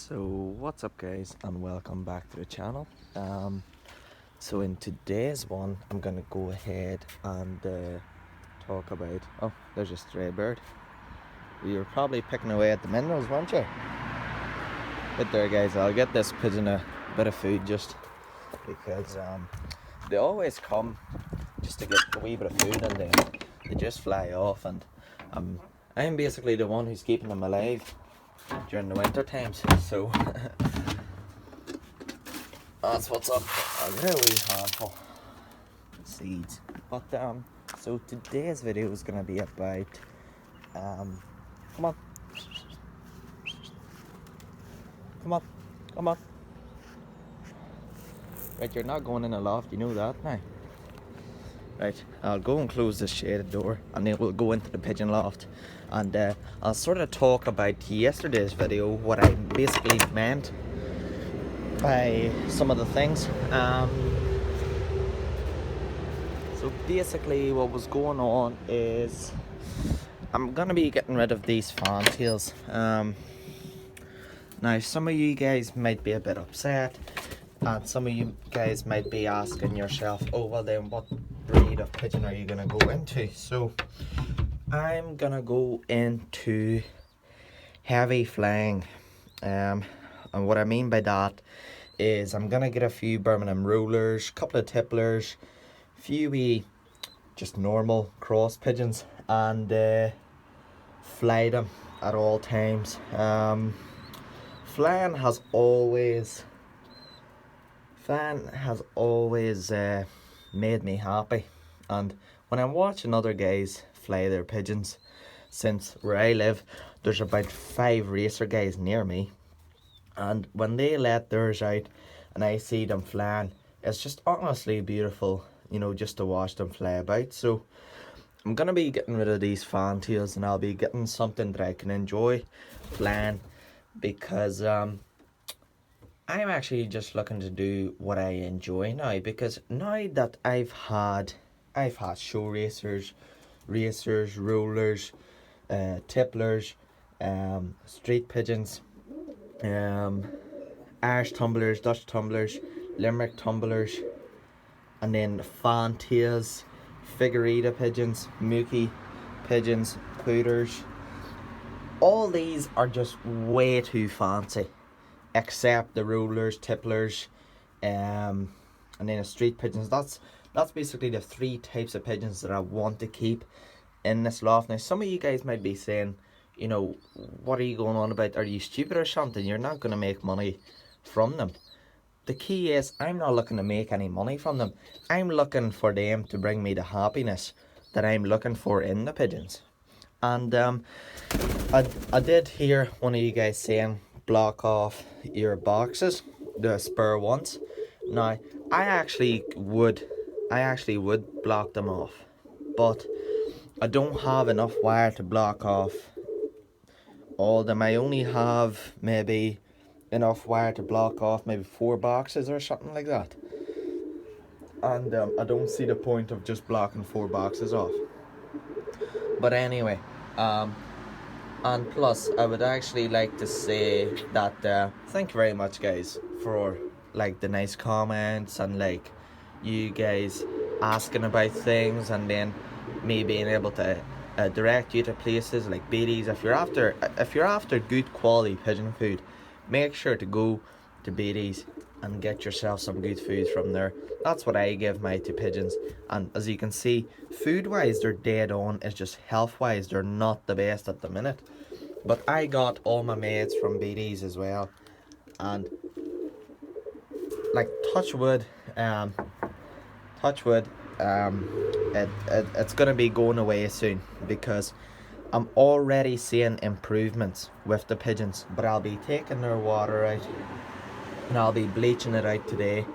So what's up guys, and welcome back to the channel. So in today's one I'm gonna go ahead and talk about, oh, there's a stray bird. You were probably picking away at the minerals, weren't you? But there guys, I'll get this pigeon a bit of food just because they always come just to get a wee bit of food, and then they just fly off, and I'm basically the one who's keeping them alive during the winter times. So that's what's up. I'll get a wee handful of seeds. But so today's video is gonna be about come on. Come on. Come on. Right, you're not going in a loft, you know that now. Right, I'll go and close this shaded door, and then we'll go into the pigeon loft, and I'll sort of talk about yesterday's video, what I basically meant by some of the things. So basically what was going on is I'm gonna be getting rid of these fantails. Now some of you guys might be a bit upset, and some of you guys might be asking yourself, oh well, then what breed of pigeon are you gonna go into? So I'm gonna go into heavy flying, and what I mean by that is I'm gonna get a few Birmingham rollers, couple of tipplers, a few wee just normal cross pigeons, and fly them at all times. Flying has always made me happy, and when I'm watching other guys fly their pigeons, since where I live there's about 5 racer guys near me, and when they let theirs out and I see them flying, it's just honestly beautiful, you know, just to watch them fly about. So I'm gonna be getting rid of these fantails, and I'll be getting something that I can enjoy flying, because I'm actually just looking to do what I enjoy now. Because now that I've had show racers, rollers, tipplers, street pigeons, Irish tumblers, Dutch tumblers, Limerick tumblers, and then fantails, figurita pigeons, mookie pigeons, pooders. All these are just way too fancy, except the rollers, tipplers, and then the street pigeons. That's basically the 3 types of pigeons that I want to keep in this loft. Now some of you guys might be saying, you know, what are you going on about? Are you stupid or something? You're not going to make money from them. The key is, I'm not looking to make any money from them. I'm looking for them to bring me the happiness that I'm looking for in the pigeons. And I did hear one of you guys saying block off your boxes, the spare ones. Now I actually would block them off, but I don't have enough wire to block off all of them. I only have maybe enough wire to block off maybe 4 boxes or something like that, and I don't see the point of just blocking 4 boxes off. But anyway, and plus I would actually like to say that thank you very much guys for like the nice comments, and like you guys asking about things, and then me being able to direct you to places like Beatty's. If you're after good quality pigeon food, make sure to go to Beatty's and get yourself some good food from there. That's what I give my 2 pigeons, and as you can see, food wise they're dead on. It's just health wise they're not the best at the minute. But I got all my mates from Beatty's as well, and like touch wood, it's gonna be going away soon, because I'm already seeing improvements with the pigeons. But I'll be taking their water out, and I'll be bleaching it out today.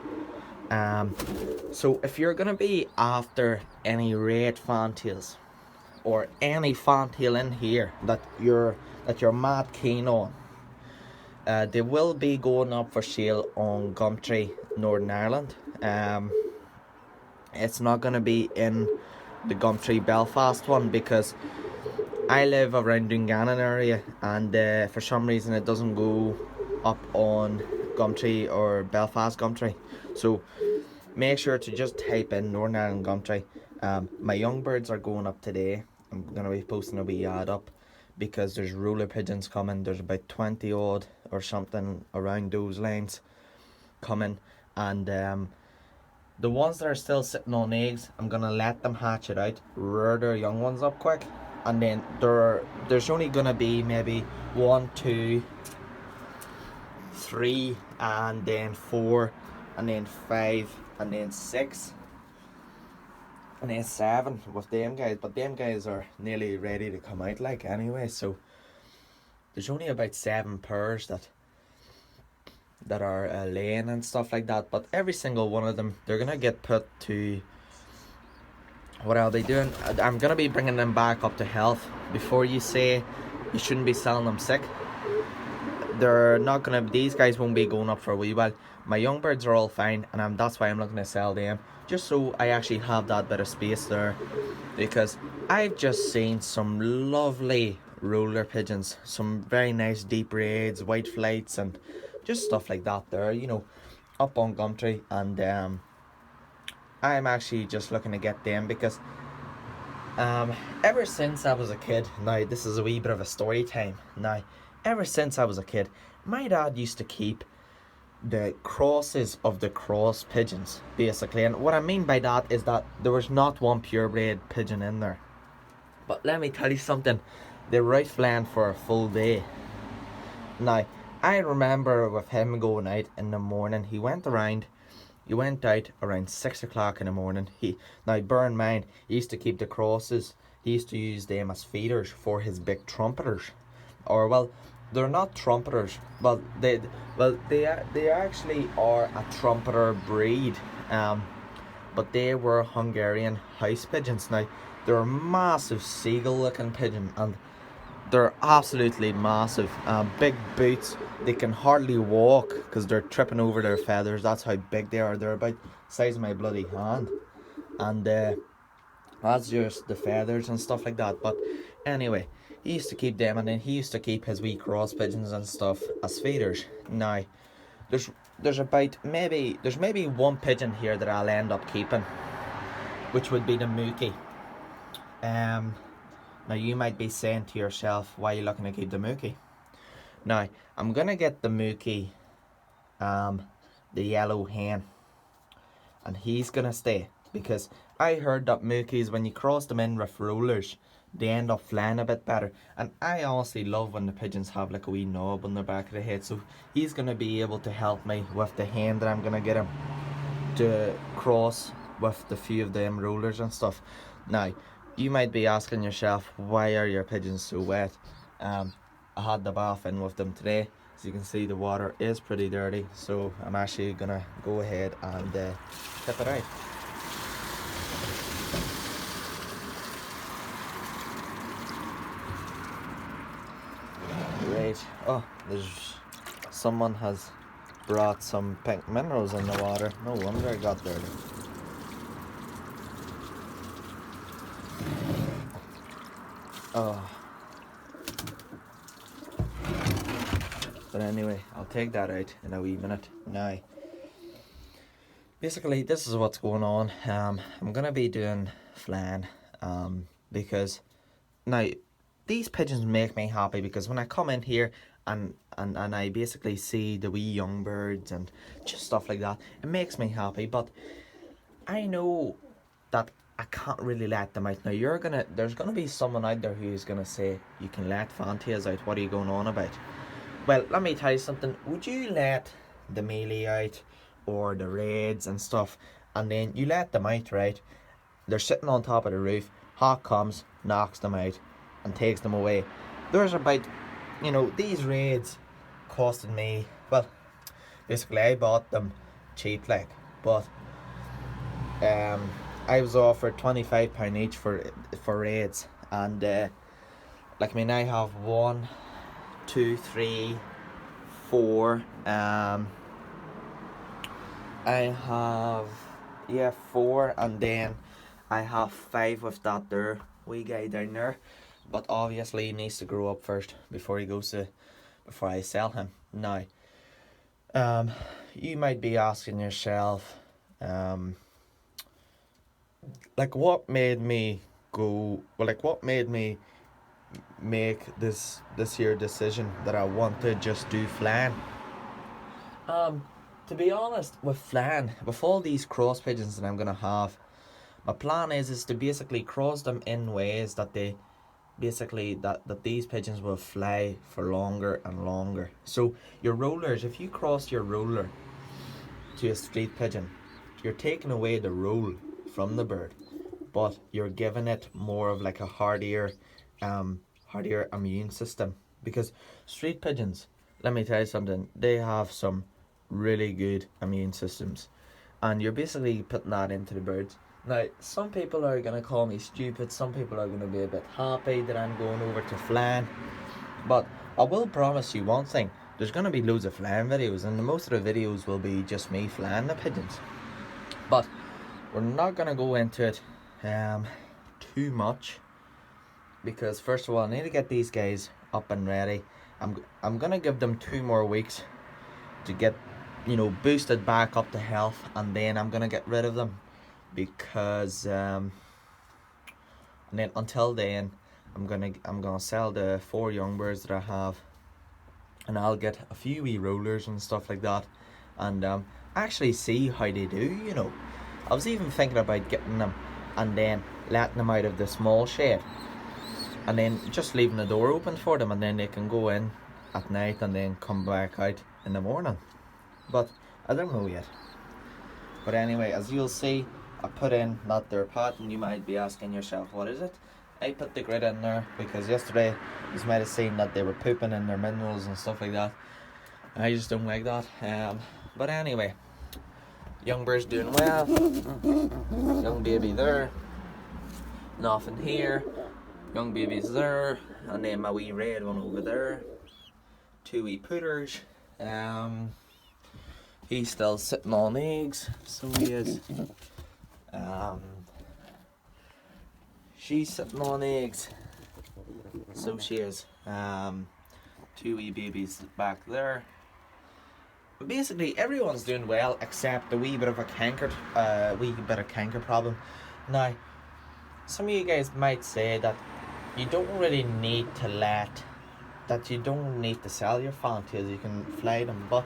So if you're gonna be after any red fantails, or any fantail in here that you're mad keen on, they will be going up for sale on Gumtree, Northern Ireland. It's not gonna be in the Gumtree Belfast one, because I live around Dungannon area, and for some reason it doesn't go up on Gumtree or Belfast Gumtree. So make sure to just type in Northern Ireland Gumtree. My young birds are going up today. I'm going to be posting a wee ad up because there's roller pigeons coming. There's about 20 odd or something around those lines coming, and the ones that are still sitting on eggs, I'm gonna let them hatch it out, rear their young ones up quick, and then there's only gonna be maybe 1, 2, 3, and then 4, and then 5, and then 6, and then 7 with them guys. But them guys are nearly ready to come out like anyway, so there's only about 7 pairs that are laying and stuff like that. But every single one of them, they're gonna get put to what I'll be doing. I'm gonna be bringing them back up to health. Before you say you shouldn't be selling them sick, they're not gonna. These guys won't be going up for a wee while. My young birds are all fine, and that's why I'm looking to sell them, just so I actually have that bit of space there, because I've just seen some lovely roller pigeons, some very nice deep raids, white flights, and just stuff like that there, you know, up on Gumtree. And I'm actually just looking to get them because ever since I was a kid, now this is a wee bit of a story time. Now, ever since I was a kid, my dad used to keep the crosses of the cross pigeons, basically. And what I mean by that is that there was not one purebred pigeon in there. But let me tell you something, they were out flying for a full day. Now, I remember with him going out in the morning, he went out around 6 o'clock in the morning. Now bear in mind, he used to keep the crosses, he used to use them as feeders for his big trumpeters. Or, well, they're not trumpeters, but they actually are a trumpeter breed. But they were Hungarian house pigeons. Now, they're a massive seagull looking pigeon, and they're absolutely massive. Big boots. They can hardly walk because they're tripping over their feathers. That's how big they are. They're about the size of my bloody hand. And that's just the feathers and stuff like that. But anyway, he used to keep them, and then he used to keep his wee cross pigeons and stuff as feeders. Now, there's maybe one pigeon here that I'll end up keeping, which would be the Mookie. Now you might be saying to yourself, why are you looking to keep the Mookie? Now, I'm gonna get the Mookie, the yellow hen, and he's gonna stay, because I heard that Mookies, when you cross them in with rollers, they end up flying a bit better. And I honestly love when the pigeons have like a wee knob on their back of the head. So he's gonna be able to help me with the hen that I'm gonna get him to cross with the few of them rollers and stuff. Now, you might be asking yourself, why are your pigeons so wet? I had the bath in with them today. As you can see, the water is pretty dirty, so I'm actually gonna go ahead and tip it out. Right. Oh, someone has brought some pink minerals in the water. No wonder it got dirty. Oh. But anyway, I'll take that out in a wee minute. Now, basically, this is what's going on. I'm gonna be doing flan, because now these pigeons make me happy, because when I come in here and I basically see the wee young birds and just stuff like that, it makes me happy. But I know that I can't really let them out. Now there's gonna be someone out there who's gonna say, you can let Fantails out, what are you going on about? Well, let me tell you something. Would you let the mealy out, or the raids and stuff, and then you let them out, right? They're sitting on top of the roof, hawk comes, knocks them out and takes them away. There's about, these raids costed me, well, basically I bought them cheap like, but I was offered £25 each for raids, and like, I mean, I have 1, 2, 3, 4, I have 4, and then I have 5 with that there wee guy down there, but obviously he needs to grow up first before I sell him. Now, Um, you might be asking yourself, um, like what made me what made me make this year decision that I want to just do flan. Um, to be honest, with flan, with all these cross pigeons that I'm gonna have, my plan is to basically cross them in ways that they basically that these pigeons will fly for longer and longer. So your rollers, if you cross your roller to a street pigeon, you're taking away the roll from the bird, but you're giving it more of like a hardier immune system. Because street pigeons, let me tell you something, they have some really good immune systems, and you're basically putting that into the birds. Now, some people are gonna call me stupid. Some people are gonna be a bit happy that I'm going over to flan, but I will promise you one thing: there's gonna be loads of flan videos, and most of the videos will be just me flying the pigeons. But we're not gonna go into it too much, because first of all, I need to get these guys up and ready. I'm gonna give them 2 more weeks to get, boosted back up to health, and then I'm gonna get rid of them, because and then until then, I'm gonna sell the 4 young birds that I have, and I'll get a few wee rollers and stuff like that, and actually see how they do. I was even thinking about getting them and then letting them out of the small shed, and then just leaving the door open for them, and then they can go in at night and then come back out in the morning. But I don't know yet. But anyway, as you'll see, I put in that there pot, and you might be asking yourself, what is it? I put the grit in there because yesterday you might have seen that they were pooping in their minerals and stuff like that. I just don't like that. But anyway, young bird's doing well. Young baby there. Nothing here. Young baby's there. And then my wee red one over there. 2 wee pooters. He's still sitting on eggs, so he is. She's sitting on eggs, so she is. 2 wee babies back there. But basically, everyone's doing well except a wee bit of canker problem. Now, some of you guys might say that you don't really need to sell your fantails. You can fly them, but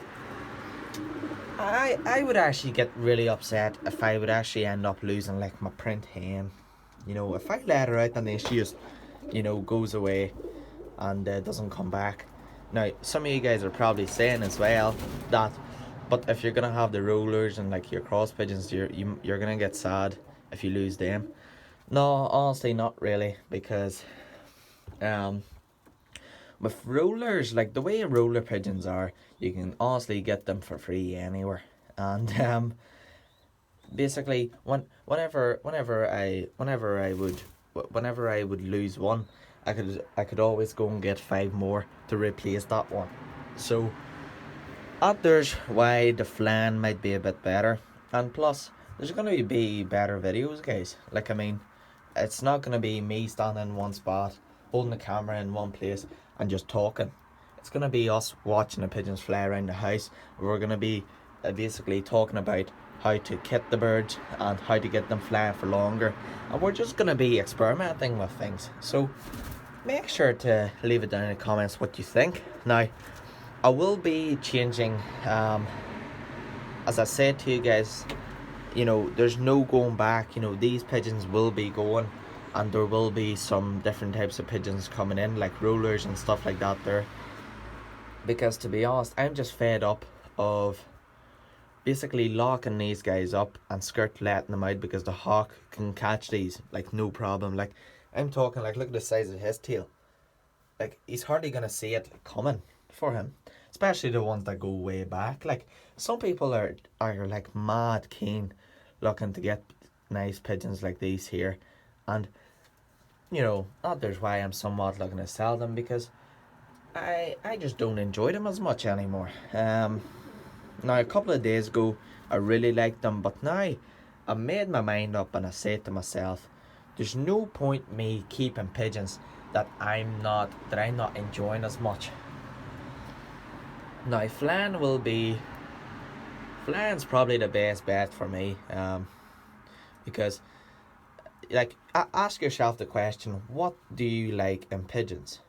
I would actually get really upset if I would actually end up losing like my print hen. If I let her out and then she just, goes away and doesn't come back. Now, some of you guys are probably saying as well that, but if you're gonna have the rollers and like your cross pigeons, you're gonna get sad if you lose them. No, honestly, not really, because with rollers, like the way roller pigeons are, you can honestly get them for free anywhere. And basically, whenever I would lose one, I could always go and get 5 more to replace that one. So there's why the flan might be a bit better, and plus there's gonna be better videos, guys. Like, I mean, it's not gonna be me standing in one spot, holding the camera in one place and just talking. It's gonna be us watching the pigeons fly around the house. We're gonna be basically talking about how to kit the birds and how to get them flying for longer, and we're just gonna be experimenting with things. So make sure to leave it down in the comments what you think. Now, I will be changing, as I said to you guys, there's no going back. These pigeons will be going, and there will be some different types of pigeons coming in, like rollers and stuff like that there. Because to be honest, I'm just fed up of basically locking these guys up and letting them out, because the hawk can catch these like no problem. Like, I'm talking, like, look at the size of his tail. Like, he's hardly gonna see it coming for him, especially the ones that go way back. Like, some people are like mad keen looking to get nice pigeons like these here, and there's why I'm somewhat looking to sell them, because I just don't enjoy them as much anymore. Now, a couple of days ago I really liked them, but now I made my mind up and I said to myself, there's no point me keeping pigeons that I'm not enjoying as much. Now, flan will be Flying's probably the best bet for me, because like ask yourself the question, what do you like in pigeons?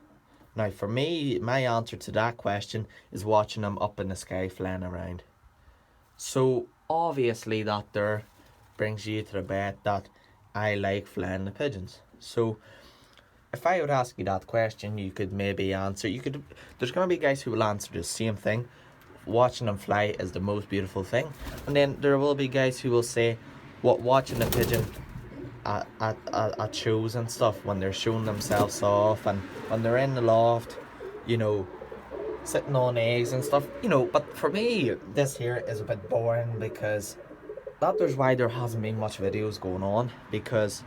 Now for me, my answer to that question is watching them up in the sky flying around. So obviously that there brings you to the bet that I like flying the pigeons. So if I would ask you that question, you could maybe answer. There's gonna be guys who will answer the same thing. Watching them fly is the most beautiful thing, and then there will be guys who will say, "What watching the pigeon at shows and stuff when they're showing themselves off and when they're in the loft, you know, sitting on eggs and stuff, you know." But for me, this here is a bit boring because there's why there hasn't been much videos going on, because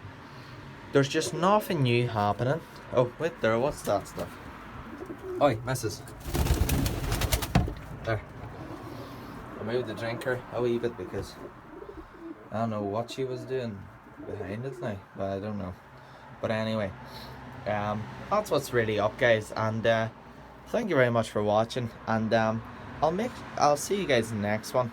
there's just nothing new happening. Oh, wait there, what's that stuff? Oi, missus. There. I moved the drinker a wee bit because I don't know what she was doing behind it now, but I don't know. But anyway, that's what's really up, guys, and thank you very much for watching, and I'll see you guys in the next one.